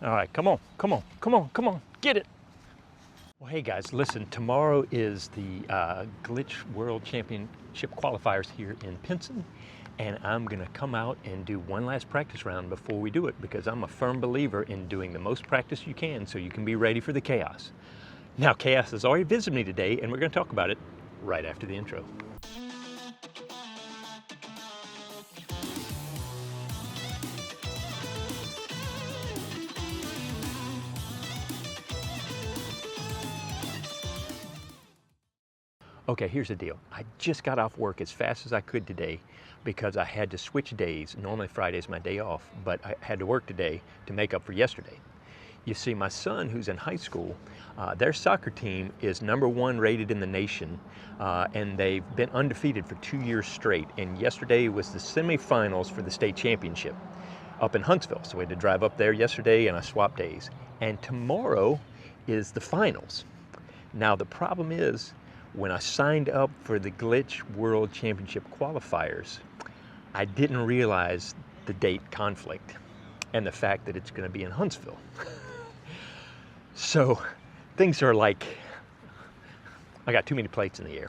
All right, come on, come on, come on, come on, get it. Well, hey guys, listen, tomorrow is the Glitch World Championship qualifiers here in Pinson, and I'm gonna come out and do one last practice round before we do it because I'm a firm believer in doing the most practice you can so you can be ready for the chaos. Now, chaos has already visited me today, and we're gonna talk about it right after the intro. Okay, here's the deal. I just got off work as fast as I could today because I had to switch days. Normally Friday's my day off, but I had to work today to make up for yesterday. You see, my son, who's in high school, their soccer team is #1 rated in the nation, and they've been undefeated for 2 years straight. And yesterday was the semifinals for the state championship up in Huntsville. So we had to drive up there yesterday, and I swapped days. And tomorrow is the finals. Now, the problem is, when I signed up for the Glitch World Championship qualifiers, I didn't realize the date conflict and the fact that it's going to be in Huntsville. So things are like, I got too many plates in the air.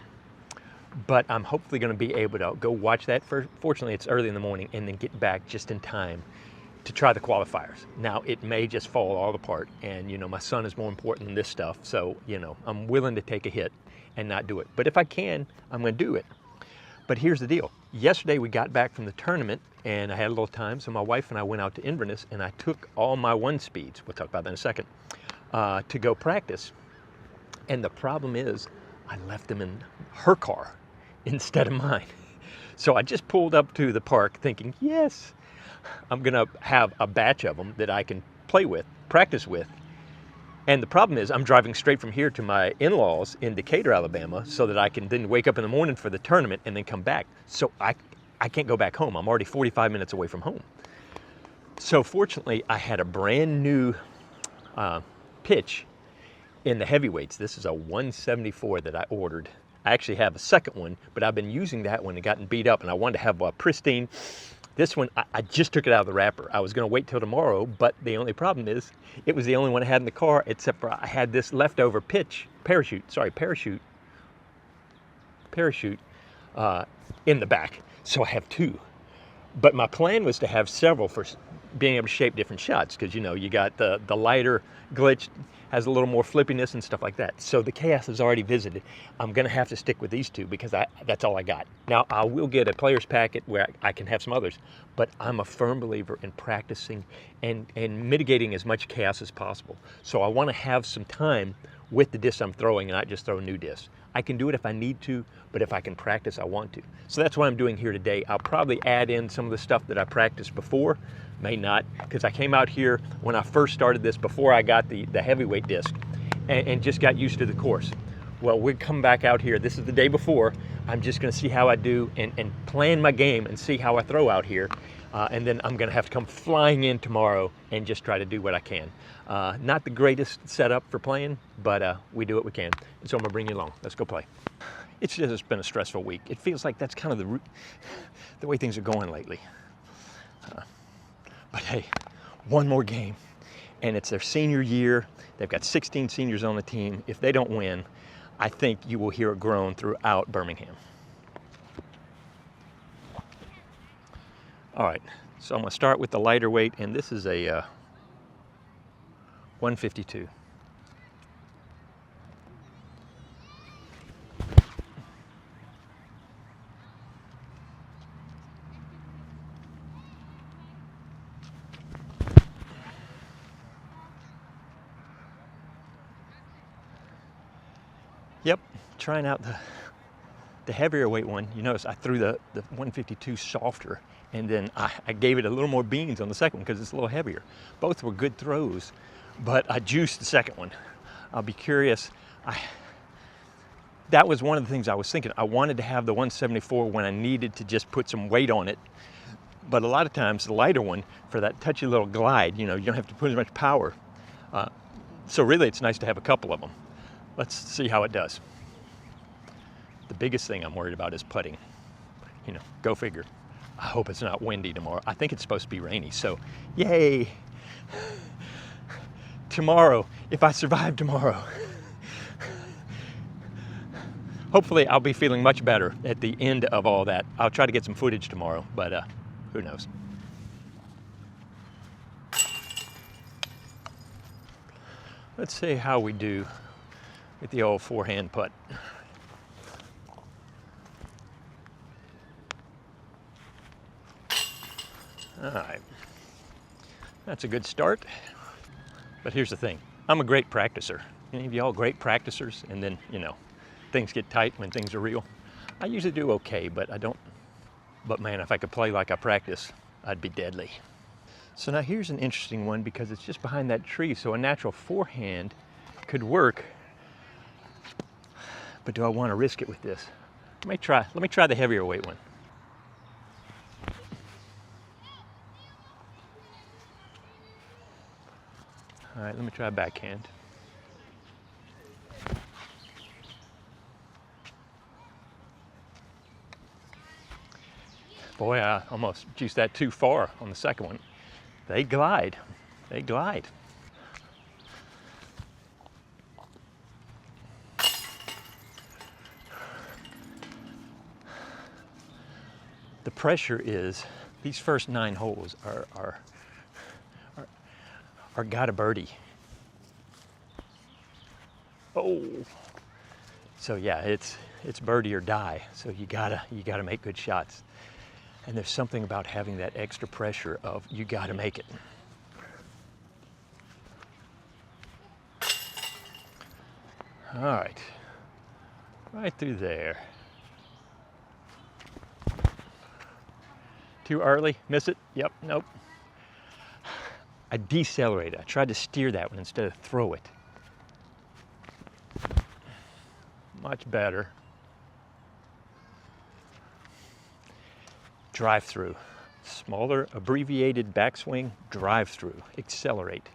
But I'm hopefully going to be able to go watch that. Fortunately, it's early in the morning, and then get back just in time to try the qualifiers. Now, it may just fall all apart, and my son is more important than this stuff, so I'm willing to take a hit and not do it. But if I can, I'm going to do it. But here's the deal. Yesterday we got back from the tournament, and I had a little time, so my wife and I went out to Inverness, and I took all my one speeds, we'll talk about that in a second, to go practice. And the problem is, I left them in her car instead of mine. So I just pulled up to the park thinking, yes, I'm gonna have a batch of them that I can play with, practice with. And the problem is I'm driving straight from here to my in-laws in Decatur, Alabama, so that I can then wake up in the morning for the tournament and then come back. So I can't go back home. I'm already 45 minutes away from home. So fortunately, I had a brand new pitch in the heavyweights. This is a 174 that I ordered. I actually have a second one, but I've been using that one and gotten beat up, and I wanted to have a pristine. This one, I just took it out of the wrapper. I was going to wait till tomorrow, but the only problem is it was the only one I had in the car, except for I had this leftover parachute in the back. So I have two. But my plan was to have several for being able to shape different shots, because you got the lighter Glitch has a little more flippiness and stuff like that. So the chaos is already visited. I'm gonna have to stick with these two because that's all I got. Now, I will get a player's packet where I can have some others, but I'm a firm believer in practicing and mitigating as much chaos as possible. So I wanna have some time with the discs I'm throwing and not just throw new discs. I can do it if I need to, but if I can practice, I want to. So that's what I'm doing here today. I'll probably add in some of the stuff that I practiced before, may not, because I came out here when I first started this before I got the heavyweight disc and just got used to the course. Well, we'll come back out here. This is the day before. I'm just gonna see how I do and plan my game and see how I throw out here. And then I'm gonna have to come flying in tomorrow and just try to do what I can. Not the greatest setup for playing, but we do what we can. And so I'm gonna bring you along. Let's go play. It's just been a stressful week. It feels like that's kind of the way things are going lately. But hey, one more game, and it's their senior year. They've got 16 seniors on the team. If they don't win, I think you will hear a groan throughout Birmingham. All right, so I'm gonna start with the lighter weight, and this is a 152. Yep, trying out the heavier weight one. You notice I threw the 152 softer, and then I gave it a little more beans on the second one because it's a little heavier. Both were good throws, but I juiced the second one. I'll be curious. That was one of the things I was thinking. I wanted to have the 174 when I needed to just put some weight on it. But a lot of times the lighter one, for that touchy little glide, you don't have to put as much power. So really it's nice to have a couple of them. Let's see how it does. The biggest thing I'm worried about is putting. Go figure. I hope it's not windy tomorrow. I think it's supposed to be rainy, so yay. tomorrow, if I survive tomorrow. Hopefully I'll be feeling much better at the end of all that. I'll try to get some footage tomorrow, but who knows. Let's see how we do with the old forehand putt. All right, that's a good start. But here's the thing, I'm a great practicer. Any of y'all great practicers? And then, you know, things get tight when things are real. I usually do okay, but I don't. But man, if I could play like I practice, I'd be deadly. So now here's an interesting one because it's just behind that tree, so a natural forehand could work. But do I want to risk it with this? Let me try the heavier weight one. All right, let me try a backhand. Boy, I almost juiced that too far on the second one. They glide. They glide. The pressure is, these first 9 holes are got a birdie. Oh. So yeah, it's birdie or die. So you gotta make good shots. And there's something about having that extra pressure of you gotta make it. All right, right through there. Too early, miss it? Yep, nope. I decelerated. I tried to steer that one instead of throw it. Much better. Drive through. Smaller, abbreviated backswing, drive through. Accelerate.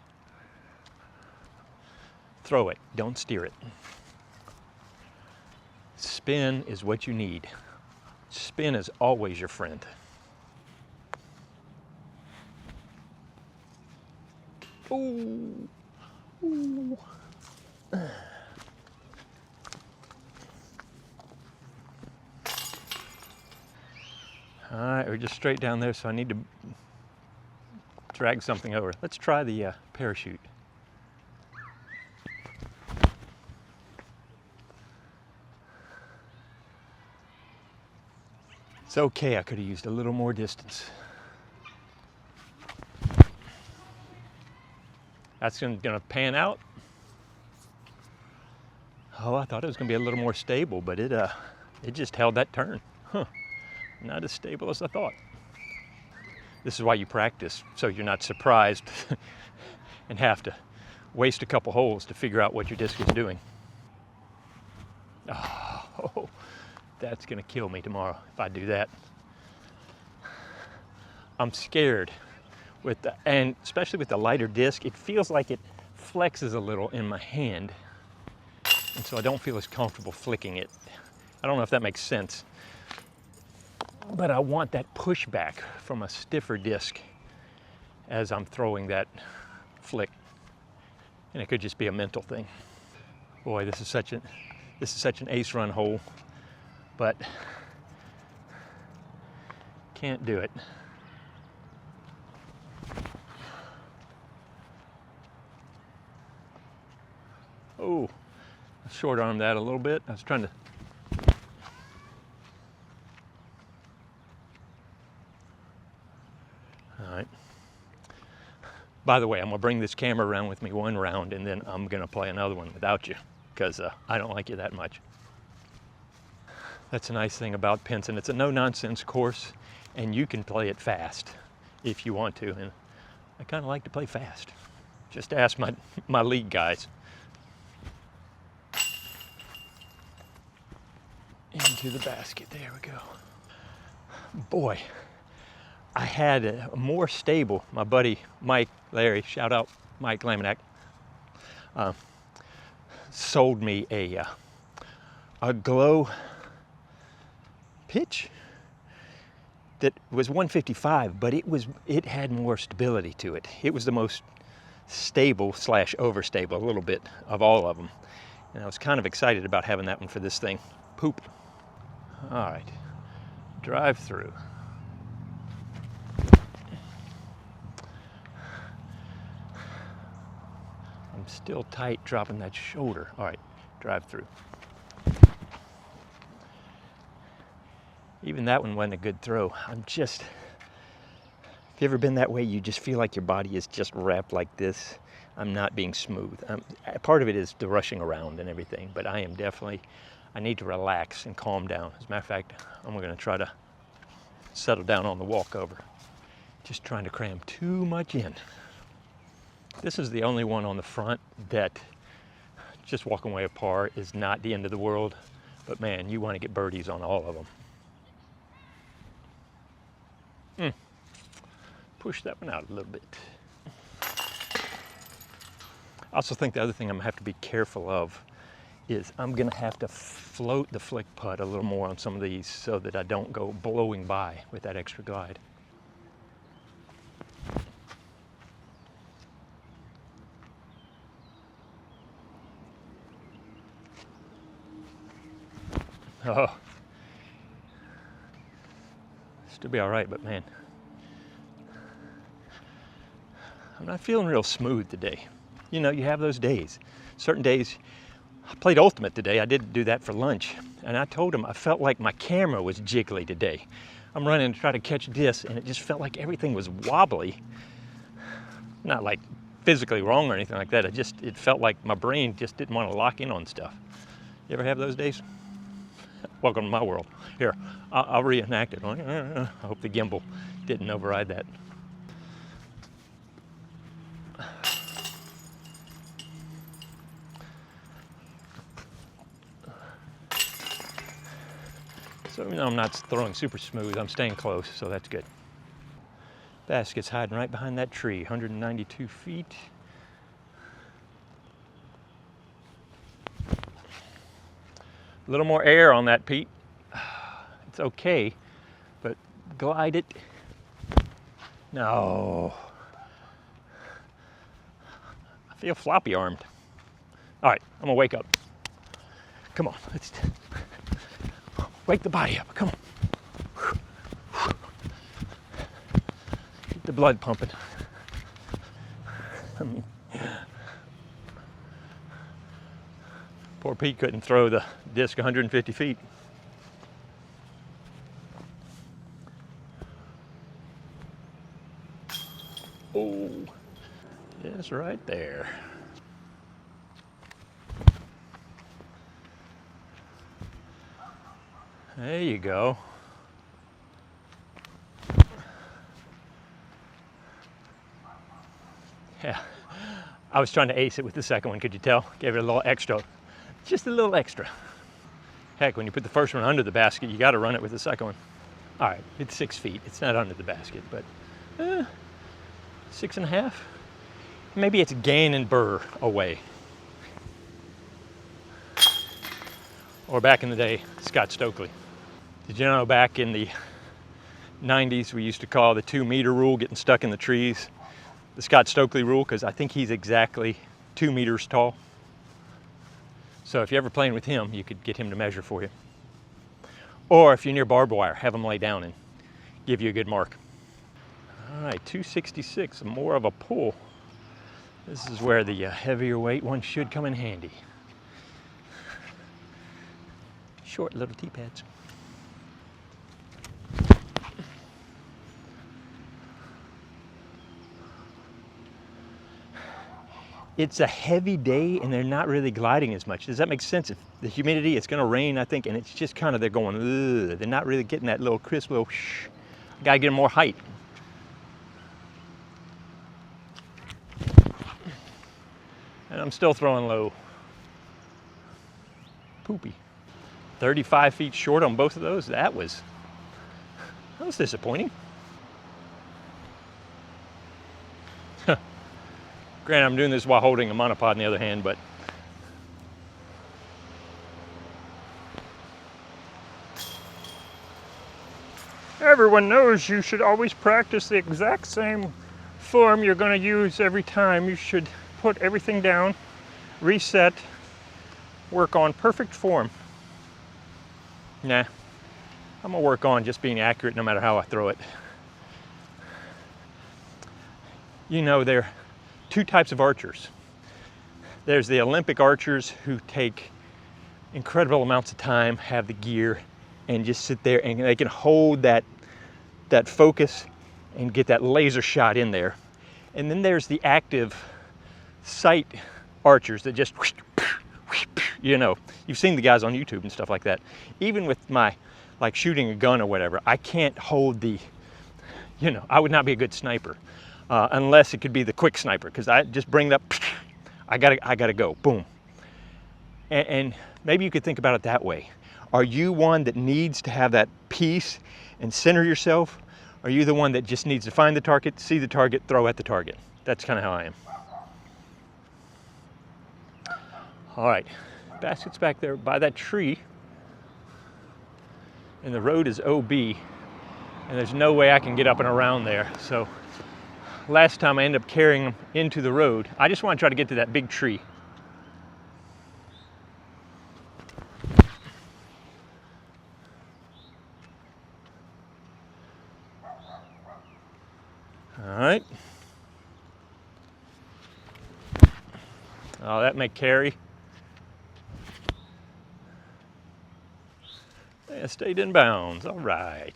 Throw it, don't steer it. Spin is what you need. Spin is always your friend. Ooh. Ooh. All right, we're just straight down there, so I need to drag something over. Let's try the parachute. It's okay, I could have used a little more distance. That's gonna pan out. Oh, I thought it was gonna be a little more stable, but it just held that turn. Huh, not as stable as I thought. This is why you practice, so you're not surprised and have to waste a couple holes to figure out what your disc is doing. Oh, that's gonna kill me tomorrow if I do that. I'm scared. And especially with the lighter disc, it feels like it flexes a little in my hand. And so I don't feel as comfortable flicking it. I don't know if that makes sense. But I want that pushback from a stiffer disc as I'm throwing that flick. And it could just be a mental thing. Boy, this is such an ace run hole, but can't do it. Oh, I short armed that a little bit. I was trying to. All right. By the way, I'm gonna bring this camera around with me one round and then I'm gonna play another one without you because I don't like you that much. That's a nice thing about Pinson. It's a no-nonsense course and you can play it fast if you want to. And I kind of like to play fast. Just ask my league guys. Into the basket, there we go. Boy, I had a more stable, my buddy Mike Larry, shout out Mike Laminack, sold me a glow pitch that was 155, but it had more stability to it. It was the most stable slash overstable, a little bit of all of them. And I was kind of excited about having that one for this thing. Poop. All right, drive through. I'm still tight dropping that shoulder. All right, drive through. Even that one wasn't a good throw. Have you ever been that way? You just feel like your body is just wrapped like this. I'm not being smooth. Part of it is the rushing around and everything, but I need to relax and calm down. As a matter of fact, I'm gonna try to settle down on the walkover. Just trying to cram too much in. This is the only one on the front that just walking away a par is not the end of the world, but man, you want to get birdies on all of them. Push that one out a little bit. I also think the other thing I'm gonna have to be careful of is I'm gonna have to float the flick putt a little more on some of these so that I don't go blowing by with that extra glide. Oh, still be all right, but man, I'm not feeling real smooth today. You know, you have those days. Certain days, I played Ultimate today. I did do that for lunch. And I told him I felt like my camera was jiggly today. I'm running to try to catch this, and it just felt like everything was wobbly. Not like physically wrong or anything like that. It felt like my brain just didn't want to lock in on stuff. You ever have those days? Welcome to my world. Here, I'll reenact it. I hope the gimbal didn't override that. So even though I'm not throwing super smooth, I'm staying close, so that's good. Basket's hiding right behind that tree, 192 feet. A little more air on that, Pete. It's okay, but glide it. No. I feel floppy armed. All right, I'm gonna wake up. Come on, let's wake the body up, come on. Keep the blood pumping. Poor Pete couldn't throw the disc 150 feet. Oh, yes, right there. There you go. Yeah, I was trying to ace it with the second one, could you tell? Gave it a little extra, just a little extra. Heck, when you put the first one under the basket, you gotta run it with the second one. All right, it's 6 feet. It's not under the basket, but 6.5. Maybe it's Gannon Burr away. Or back in the day, Scott Stokely. Did you know back in the 90s, we used to call the 2 meter rule getting stuck in the trees the Scott Stokely rule, because I think he's exactly 2 meters tall. So if you're ever playing with him, you could get him to measure for you. Or if you're near barbed wire, have him lay down and give you a good mark. All right, 266, more of a pull. This is where the heavier weight one should come in handy. Short little tee pads. It's a heavy day and they're not really gliding as much. Does that make sense? If the humidity, it's gonna rain, I think, and it's just kind of, they're going, ugh. They're not really getting that little crisp little shh. Gotta get them more height. And I'm still throwing low. Poopy. 35 feet short on both of those. That was disappointing. Granted, I'm doing this while holding a monopod in the other hand, but everyone knows you should always practice the exact same form you're going to use every time. You should put everything down, reset, work on perfect form. Nah, I'm gonna work on just being accurate no matter how I throw it. You know, there are two types of archers. There's the Olympic archers who take incredible amounts of time, have the gear, and just sit there and they can hold that focus and get that laser shot in there. And then there's the active sight archers that just, you know, you've seen the guys on YouTube and stuff like that. Even with my, like shooting a gun or whatever, I can't hold the, you know, I would not be a good sniper unless it could be the quick sniper, because I just bring it up, I gotta go, boom. And maybe you could think about it that way. Are you one that needs to have that peace and center yourself? Or are you the one that just needs to find the target, see the target, throw at the target? That's kind of how I am. All right, basket's back there by that tree, and the road is OB, and there's no way I can get up and around there. So last time I ended up carrying them into the road. I just want to try to get to that big tree. All right. Oh, that may carry. Yeah, stayed in bounds. All right.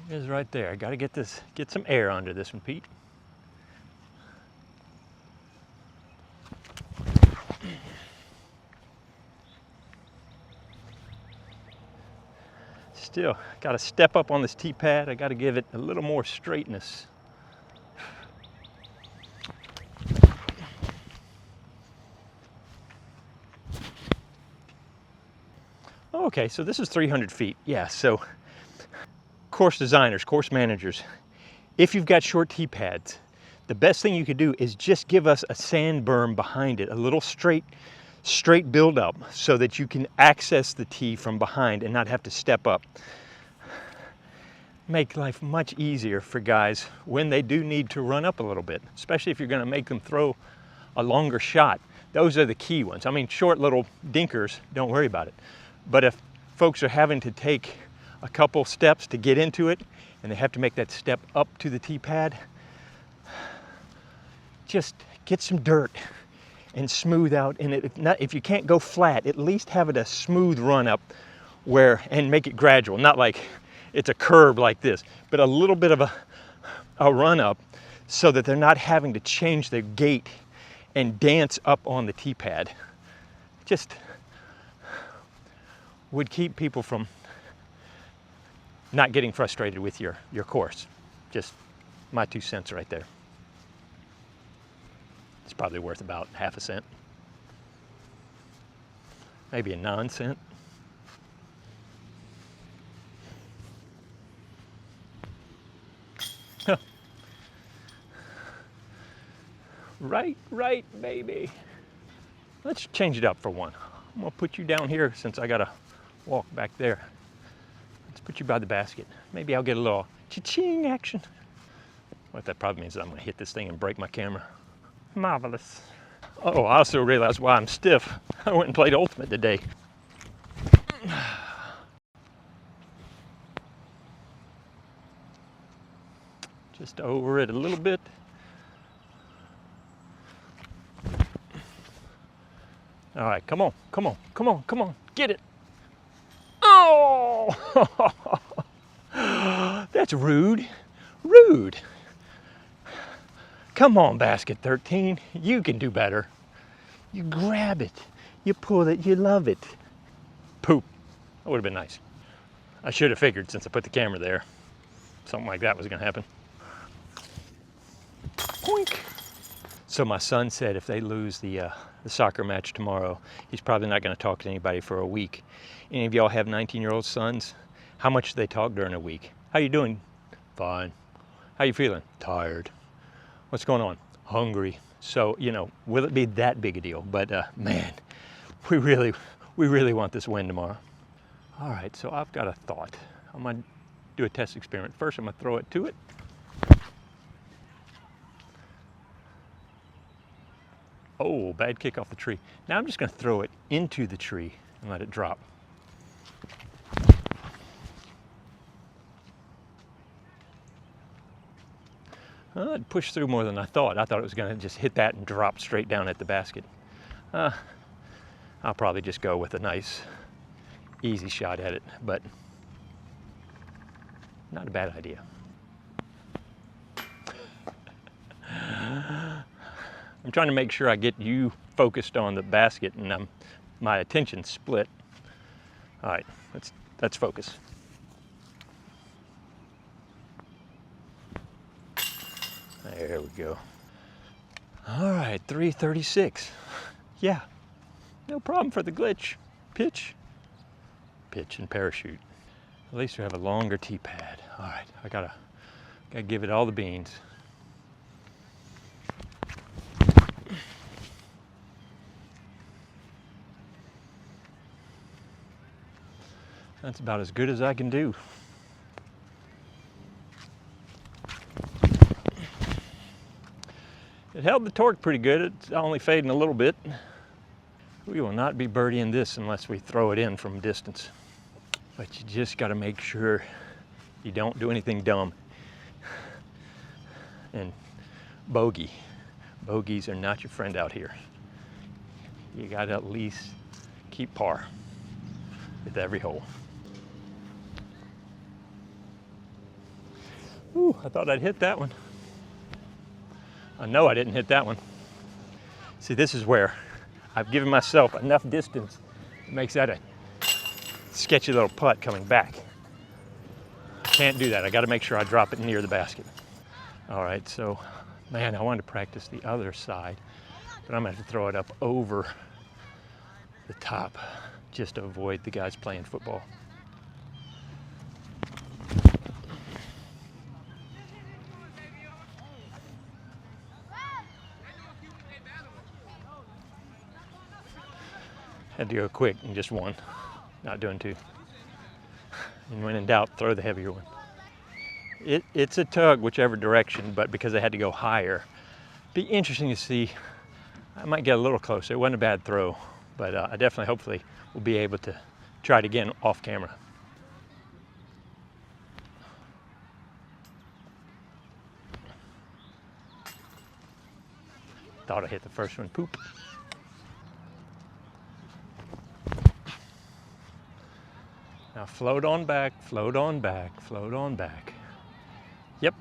It is right there. I got to get some air under this one, Pete. Still got to step up on this tee pad. I got to give it a little more straightness. Okay, so this is 300 feet. Yeah, so course designers, course managers, if you've got short tee pads, the best thing you could do is just give us a sand berm behind it, a little straight build-up, so that you can access the tee from behind and not have to step up. Make life much easier for guys when they do need to run up a little bit, especially if you're going to make them throw a longer shot. Those are the key ones. I mean, short little dinkers, don't worry about it. But if folks are having to take a couple steps to get into it and they have to make that step up to the tee pad, just get some dirt and smooth out. And if you can't go flat, at least have it a smooth run up and make it gradual. Not like it's a curb like this, but a little bit of a run up so that they're not having to change their gait and dance up on the tee pad. Just would keep people from not getting frustrated with your course. Just my 2 cents right there. It's probably worth about half a cent. Maybe a non-cent. Right, baby. Let's change it up for one. I'm gonna put you down here since I gotta walk back there. Let's put you by the basket. Maybe I'll get a little cha-ching action. What that probably means is I'm gonna hit this thing and break my camera. Marvelous. Oh, I also realized why I'm stiff. I went and played Ultimate today. Just over it a little bit. All right, come on, get it. Oh, that's rude. Come on, basket 13, you can do better. You grab it, you pull it, you love it. Poop, that would have been nice. I should have figured since I put the camera there, something like that was gonna happen. Poink. So my son said if they lose the soccer match tomorrow, he's probably not going to talk to anybody for a week. Any of y'all have 19-year-old sons? How much do they talk during a week? How you doing? Fine. How you feeling? Tired. What's going on? Hungry. So, you know, will it be that big a deal? But man, we really want this win tomorrow. All right, so I've got a thought. I'm gonna do a test experiment. First, I'm gonna throw it to it. Oh, bad kick off the tree. Now I'm just gonna throw it into the tree and let it drop. Well, it pushed through more than I thought. I thought it was gonna just hit that and drop straight down at the basket. I'll probably just go with a nice, easy shot at it, but not a bad idea. I'm trying to make sure I get you focused on the basket and my attention's split. All right, let's focus. There we go. All right, 336. Yeah, no problem for the glitch. Pitch and parachute. At least we have a longer tee pad. All right, I gotta give it all the beans. That's about as good as I can do. It held the torque pretty good. It's only fading a little bit. We will not be birdieing this unless we throw it in from distance. But you just got to make sure you don't do anything dumb. And bogey. Bogeys are not your friend out here. You got to at least keep par with every hole. Ooh, I thought I'd hit that one. I know I didn't hit that one. See, this is where I've given myself enough distance. It makes that a sketchy little putt coming back. I can't do that. I got to make sure I drop it near the basket. All right, so, man, I wanted to practice the other side, but I'm gonna have to throw it up over the top just to avoid the guys playing football. Had to go quick and just one, not doing two. And when in doubt, throw the heavier one. It's a tug whichever direction, but because I had to go higher, be interesting to see. I might get a little closer. It wasn't a bad throw, but I definitely, hopefully, will be able to try it again off camera. Thought I hit the first one, poop. Now float on back, float on back, float on back. Yep,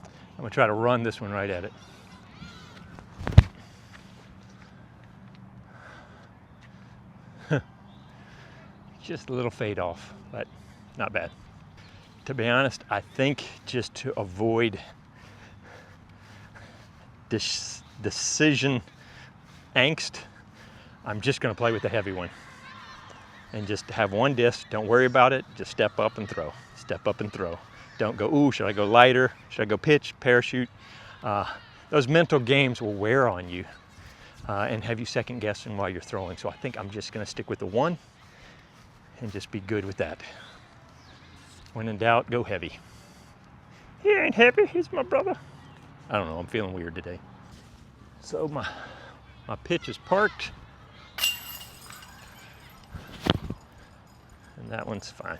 I'm gonna try to run this one right at it. Just a little fade off, but not bad. To be honest, I think just to avoid this decision angst, I'm just gonna play with the heavy one. And just have one disc, don't worry about it, just step up and throw. Step up and throw. Don't go, ooh, should I go lighter? Should I go pitch, parachute? Those mental games will wear on you and have you second guessing while you're throwing. So I think I'm just gonna stick with the one and just be good with that. When in doubt, go heavy. He ain't heavy, he's my brother. I don't know, I'm feeling weird today. So my pitch is parked. And that one's fine.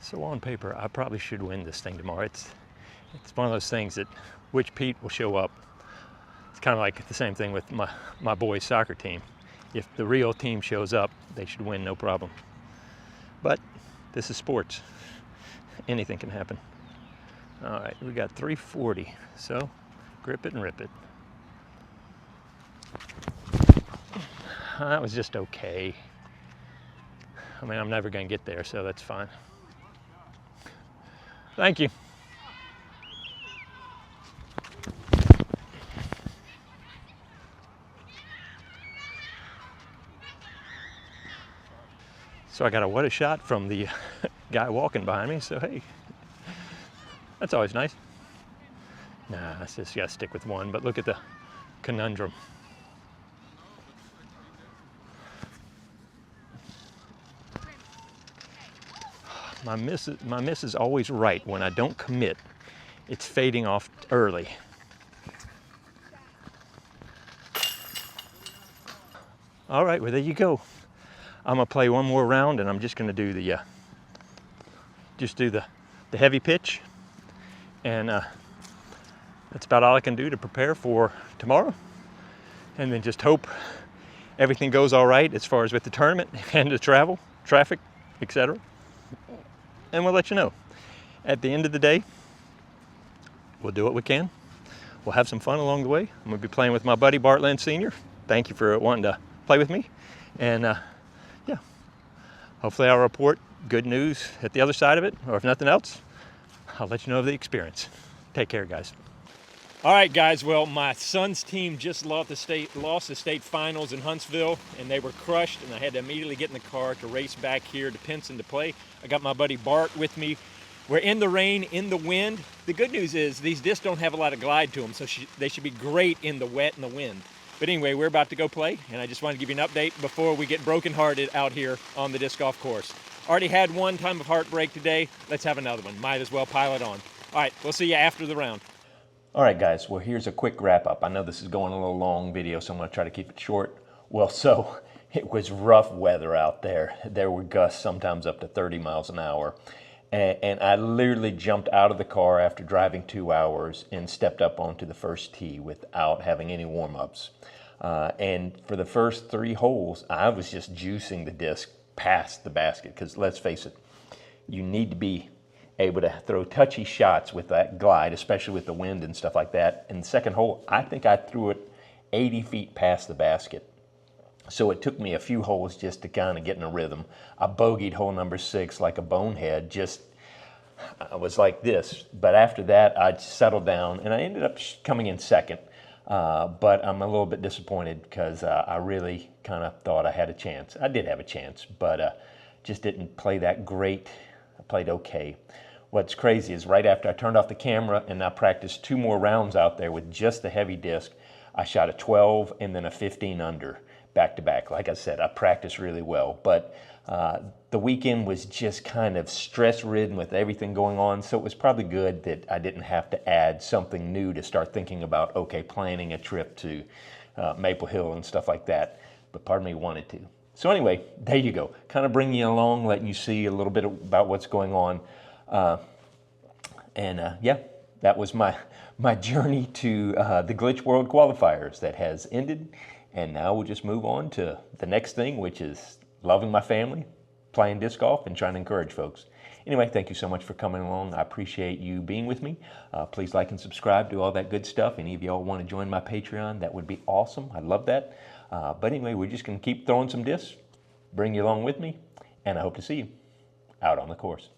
So on paper, I probably should win this thing tomorrow. It's one of those things that which Pete will show up. It's kind of like the same thing with my boys' soccer team. If the real team shows up, they should win, no problem. But this is sports. Anything can happen. All right, we got 340. So grip it and rip it. That was just okay. I mean, I'm never going to get there, so that's fine. Thank you. So I got a what a shot from the guy walking behind me, so hey, that's always nice. Nah, I just got to stick with one, but look at the conundrum. my miss is always right. When I don't commit, it's fading off early. All right, well, there you go. I'm gonna play one more round, and I'm just gonna do the heavy pitch, and that's about all I can do to prepare for tomorrow. And then just hope everything goes all right as far as with the tournament and the travel, traffic, etc. And we'll let you know. At the end of the day, we'll do what we can. We'll have some fun along the way. I'm gonna be playing with my buddy Bart Lynn Sr. Thank you for wanting to play with me. And yeah, hopefully I'll report good news at the other side of it, or if nothing else, I'll let you know of the experience. Take care, guys. All right, guys, well, my son's team just lost the state finals in Huntsville, and they were crushed, and I had to immediately get in the car to race back here to Pinson to play. I got my buddy Bart with me. We're in the rain, in the wind. The good news is these discs don't have a lot of glide to them, so they should be great in the wet and the wind. But anyway, we're about to go play, and I just wanted to give you an update before we get brokenhearted out here on the disc golf course. Already had one time of heartbreak today. Let's have another one. Might as well pile it on. All right, we'll see you after the round. All right, guys, well, here's a quick wrap up. I know this is going a little long video, so I'm gonna try to keep it short. Well, so it was rough weather out there. There were gusts sometimes up to 30 miles an hour. And I literally jumped out of the car after driving 2 hours and stepped up onto the first tee without having any warm-ups. And for the first 3 holes, I was just juicing the disc past the basket, because let's face it, you need to be able to throw touchy shots with that glide, especially with the wind and stuff like that. In the second hole, I think I threw it 80 feet past the basket. So it took me a few holes just to kind of get in a rhythm. I bogeyed hole number 6 like a bonehead, I was like this. But after that, I settled down, and I ended up coming in second. But I'm a little bit disappointed because I really kind of thought I had a chance. I did have a chance, but just didn't play that great. I played okay. What's crazy is right after I turned off the camera and I practiced 2 more rounds out there with just the heavy disc, I shot a 12 and then a 15 under back to back. Like I said, I practiced really well, but the weekend was just kind of stress-ridden with everything going on, so it was probably good that I didn't have to add something new to start thinking about, okay, planning a trip to Maple Hill and stuff like that, but part of me wanted to. So anyway, there you go. Kind of bringing you along, letting you see a little bit about what's going on. Yeah, that was my journey to the Glitch World Qualifiers that has ended, and now we'll just move on to the next thing, which is loving my family, playing disc golf, and trying to encourage folks. Anyway, thank you so much for coming along. I appreciate you being with me. Please like and subscribe, do all that good stuff. Any of y'all want to join my Patreon, that would be awesome. I'd love that. But anyway, we're just going to keep throwing some discs, bring you along with me, and I hope to see you out on the course.